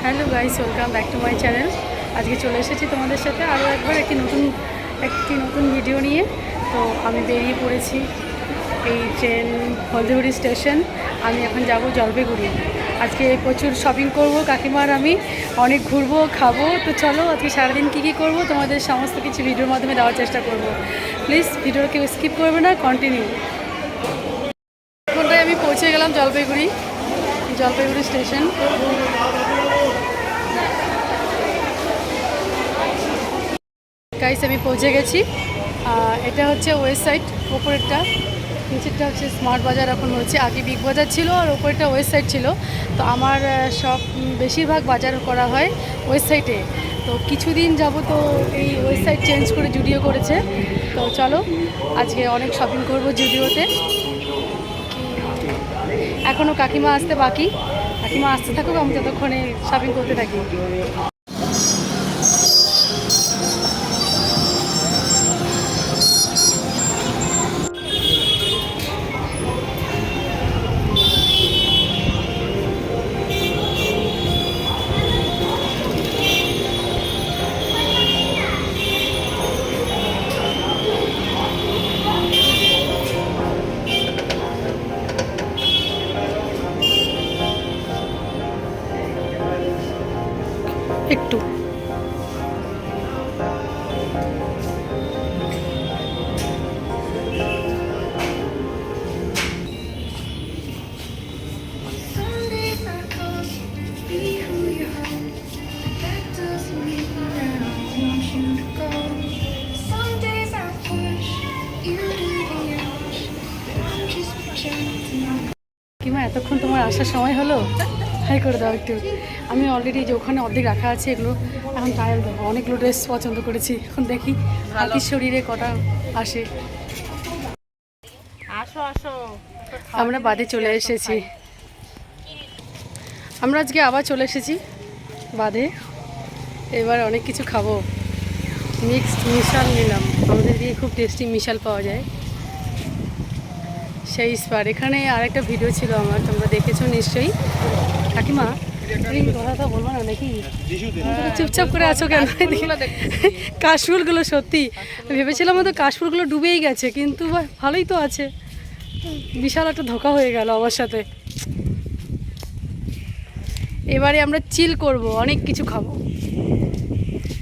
Hello guys, welcome back to my channel. আজকে চলে এসেছি তোমাদের সাথে আরও একবার একটি নতুন ভিডিও নিয়ে। তো আমি বেরিয়ে পড়েছি এই ট্রেন হলদিগুড়ি স্টেশন। আমি এখন যাব জলপাইগুড়ি। আজকে প্রচুর শপিং করব, কাকিমার আমি অনেক ঘুরবো, খাবো। তো চলো আজকে সারাদিন কী করবো তোমাদের সমস্ত কিছু ভিডিওর মাধ্যমে দেওয়ার চেষ্টা করব। প্লিজ ভিডিওটা কেউ স্কিপ করবে না, কন্টিনিউ। এখনটায় আমি পৌঁছে গেলাম জলপাইগুড়ি স্টেশন। গাইস আমি পৌঁছে গেছি। এটা হচ্ছে ওয়েস্ট সাইড, ওপরেরটা। নিচেরটা হচ্ছে স্মার্ট বাজার এখন হচ্ছে। আগে বিগ বাজার ছিল আর ওপরেরটা ওয়েস্ট সাইড ছিল। তো আমার সব বেশিরভাগ বাজার করা হয় ওয়েস্ট সাইডে। তো কিছুদিন যাব তো এই ওয়েস্ট সাইড চেঞ্জ করে জুডিও করেছে। তো চলো আজকে অনেক শপিং করব জুডিওতে। এখনও কাকিমা আসতে বাকি। কাকিমা আসতে থাকুক, আমি ততক্ষণে শপিং করতে থাকি। একটু কিমা, এতক্ষণ তোমার আসার সময় হলো? হাই করে দাও একটু। আমি অলরেডি যে ওখানে অর্ধেক রাখা আছে এগুলো এখন ট্রায়াল দেবো। অনেকগুলো ড্রেস পছন্দ করেছি, এখন দেখি হাতির শরীরে কটা আসে। আসো আসো, আমরা বাদে চলে এসেছি। আমরা আজকে আবার চলে এসেছি বাদে। এবার অনেক কিছু খাবো। মিক্সড মিশাল নিলাম। আমাদের দিয়ে খুব টেস্টি মিশাল পাওয়া যায় সেই স্পার। এখানে আরেকটা ভিডিও ছিল আমার, তোমরা দেখেছো নিশ্চয়ই। কাকিমা তুমি কথা বলবো না নাকি? চুপচাপ করে আছো কেন? কাশফুলগুলো সত্যি ভেবেছিলাম হয়তো কাশফুলগুলো ডুবেই গেছে, কিন্তু ভালোই তো আছে। বিশাল একটা ধোঁকা হয়ে গেল আমার সাথে। এবারে আমরা চিল করব, অনেক কিছু খাবো।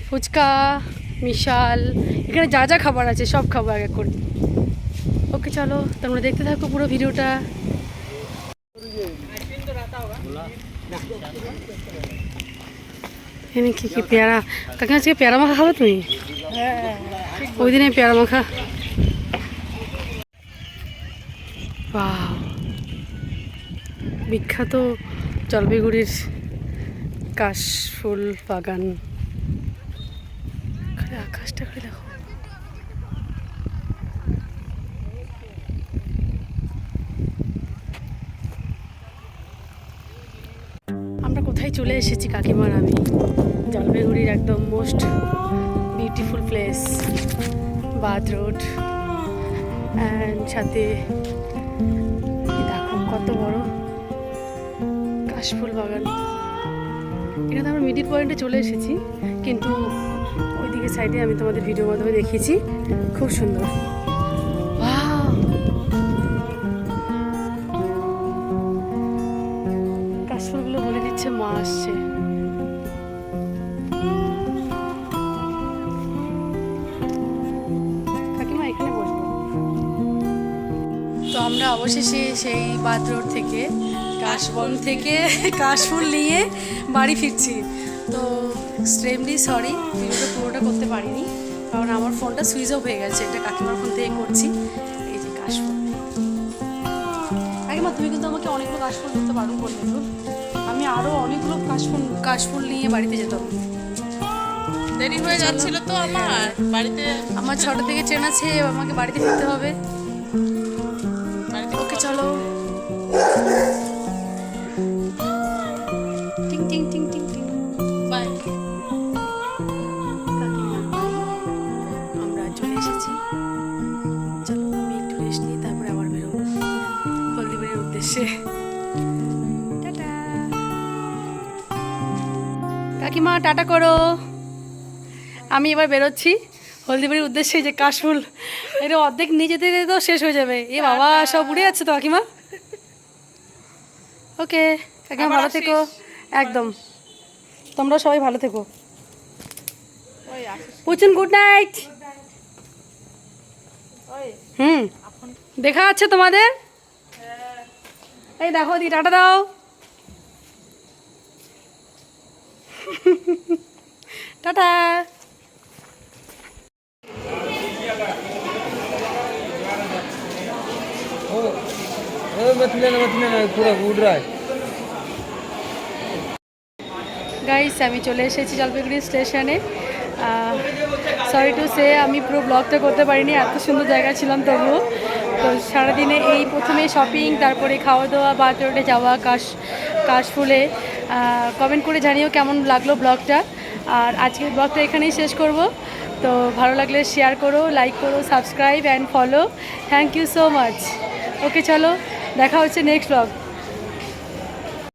ফুচকা, মিশাল, এখানে যা যা খাবার আছে সব খাবো এক এক করে। ওকে চলো, তোমরা দেখতে থাকো পুরো ভিডিওটা। এখানে কি কি পেয়ারা, কাকা আজকে পেয়ারা মাখা খাবে তুমি? ওই দিনে পেয়ারা মাখা। বাহ, বিখ্যাত জলপাইগুড়ির কাশফুল বাগান। আকাশটা করে দেখো। আমরা কোথায় চলে এসেছি কাকিমার আমি? জলপাইগুড়ির একদম মোস্ট বিউটিফুল প্লেস বাদ রোড। অ্যান্ড সাথে দেখো কত বড় কাশফুল বাগান। এখানে আমরা মিডিল পয়েন্টে চলে এসেছি, কিন্তু ওইদিকে সাইডে আমি তোমাদের ভিডিওর মাধ্যমে দেখিয়েছি। খুব সুন্দর। কাশফুলগুলো বলে দিচ্ছে মা আসছে। কাকিমা এখানে বসবো। তো আমরা অবশেষে সেই বাদ রোড থেকে, কাশবন থেকে কাশফুল নিয়ে বাড়ি ফিরছি। তো এক্সট্রিমলি সরি, ভিডিওটা পুরোটা করতে পারিনি, কারণ আমার ফোনটা সুইচ অফ হয়ে গেছে। এটা কাকিমার ফোন থেকে করছি। এই যে কাশফুল। কাকিমা তুমি কিন্তু আমাকে অনেকগুলো কাশফুল করতে বারণ করলে তো। আমি আরও অনেকগুলো কাশফুল নিয়ে বাড়িতে যেতাম। দেরি হয়ে যাচ্ছিল তো আমার বাড়িতে। আমার 6টা থেকে ট্রেন আছে, আমাকে বাড়িতে ফিরতে হবে। ওকে চলো। টিং টিং টিং টিং টিং, বাই। আমরা চলে এসেছি। চলো আমি একটু রেস্ট নিই, তারপরে আবার বেরোবো হলদিবাড়ির উদ্দেশ্যে। টাটা। কাকিমা টাটা করো। আমি এবার বেরোচ্ছি হলদিবাড়ির উদ্দেশ্যে। যে কাশফুল এটা অর্ধেক নিয়ে যেতে যেতে তো শেষ হয়ে যাবে। এ বাবা সব উড়ে যাচ্ছে তো কাকিমা। ওকে কাকিমা আবার ভালো থেকো। আসিস। একদম, তোমরা সবাই ভালো থেকো। ওই আসিস। পুচুন গুড নাইট। ওই দেখা আছে তোমাদের। এই দেখো দি টাটা দাও। টাটা। मत लेना पूरा उड़ रहा है। গাইস আমি চলে এসেছি জলপাইগুড়ি স্টেশনে। সরি টু সে আমি পুরো ব্লগটা করতে পারিনি, এত সুন্দর জায়গা ছিলাম তবুও। তো সারাদিনে এই প্রথমে শপিং, তারপরে খাওয়া দাওয়া, বাদ রোডে যাওয়া, কাশফুলে। কমেন্ট করে জানিও কেমন লাগলো ব্লগটা। আর আজকের ব্লগটা এখানেই শেষ করব। তো ভালো লাগলে শেয়ার করো, লাইক করো, subscribe and follow. Thank you so much. Okay চলো দেখা হচ্ছে নেক্সট ব্লগ।